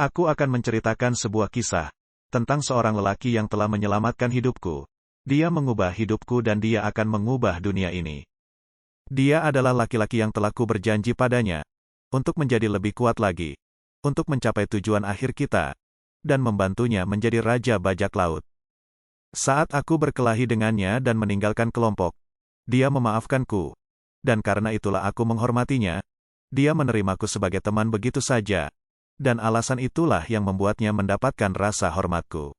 Aku akan menceritakan sebuah kisah tentang seorang lelaki yang telah menyelamatkan hidupku. Dia mengubah hidupku dan dia akan mengubah dunia ini. Dia adalah laki-laki yang telah ku berjanji padanya untuk menjadi lebih kuat lagi, untuk mencapai tujuan akhir kita, dan membantunya menjadi raja bajak laut. Saat aku berkelahi dengannya dan meninggalkan kelompok, dia memaafkanku, dan karena itulah aku menghormatinya. Dia menerimaku sebagai teman begitu saja, dan alasan itulah yang membuatnya mendapatkan rasa hormatku.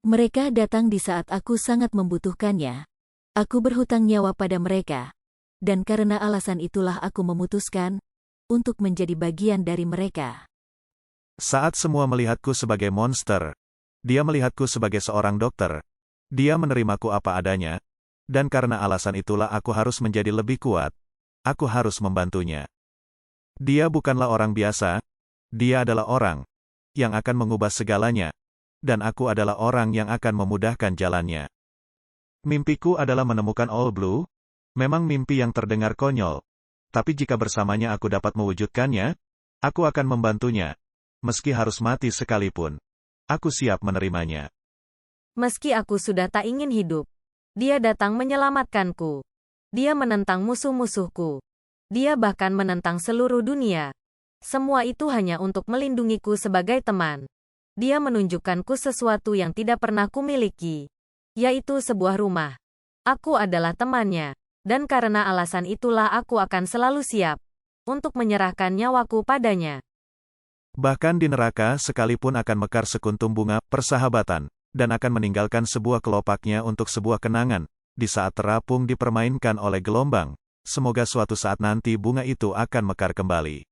Mereka datang di saat aku sangat membutuhkannya. Aku berhutang nyawa pada mereka, dan karena alasan itulah aku memutuskan untuk menjadi bagian dari mereka. Saat semua melihatku sebagai monster, dia melihatku sebagai seorang dokter. Dia menerimaku apa adanya, dan karena alasan itulah aku harus menjadi lebih kuat. Aku harus membantunya. Dia bukanlah orang biasa, dia adalah orang yang akan mengubah segalanya, dan aku adalah orang yang akan memudahkan jalannya. Mimpiku adalah menemukan All Blue, memang mimpi yang terdengar konyol, tapi jika bersamanya aku dapat mewujudkannya, aku akan membantunya, meski harus mati sekalipun. Aku siap menerimanya. Meski aku sudah tak ingin hidup, dia datang menyelamatkanku. Dia menentang musuh-musuhku. Dia bahkan menentang seluruh dunia. Semua itu hanya untuk melindungiku sebagai teman. Dia menunjukkanku sesuatu yang tidak pernah kumiliki, yaitu sebuah rumah. Aku adalah temannya, dan karena alasan itulah aku akan selalu siap untuk menyerahkan nyawaku padanya. Bahkan di neraka sekalipun akan mekar sekuntum bunga persahabatan, dan akan meninggalkan sebuah kelopaknya untuk sebuah kenangan, di saat terapung dipermainkan oleh gelombang. Semoga suatu saat nanti bunga itu akan mekar kembali.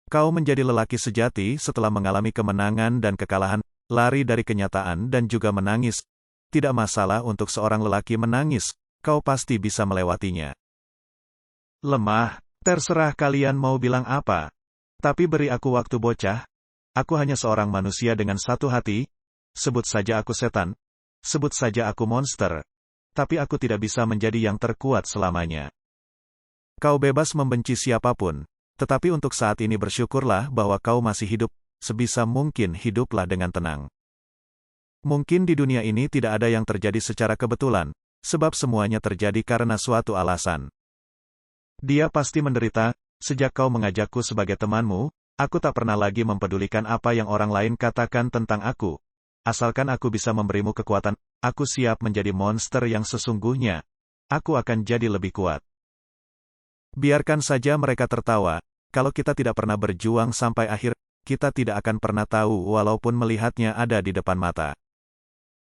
Kau menjadi lelaki sejati setelah mengalami kemenangan dan kekalahan, lari dari kenyataan dan juga menangis. Tidak masalah untuk seorang lelaki menangis, kau pasti bisa melewatinya. Lemah, terserah kalian mau bilang apa. Tapi beri aku waktu bocah. Aku hanya seorang manusia dengan satu hati. Sebut saja aku setan. Sebut saja aku monster. Tapi aku tidak bisa menjadi yang terkuat selamanya. Kau bebas membenci siapapun, tetapi untuk saat ini bersyukurlah bahwa kau masih hidup, sebisa mungkin hiduplah dengan tenang. Mungkin di dunia ini tidak ada yang terjadi secara kebetulan, sebab semuanya terjadi karena suatu alasan. Dia pasti menderita, sejak kau mengajakku sebagai temanmu, aku tak pernah lagi mempedulikan apa yang orang lain katakan tentang aku. Asalkan aku bisa memberimu kekuatan, aku siap menjadi monster yang sesungguhnya. Aku akan jadi lebih kuat. Biarkan saja mereka tertawa, kalau kita tidak pernah berjuang sampai akhir, kita tidak akan pernah tahu walaupun melihatnya ada di depan mata.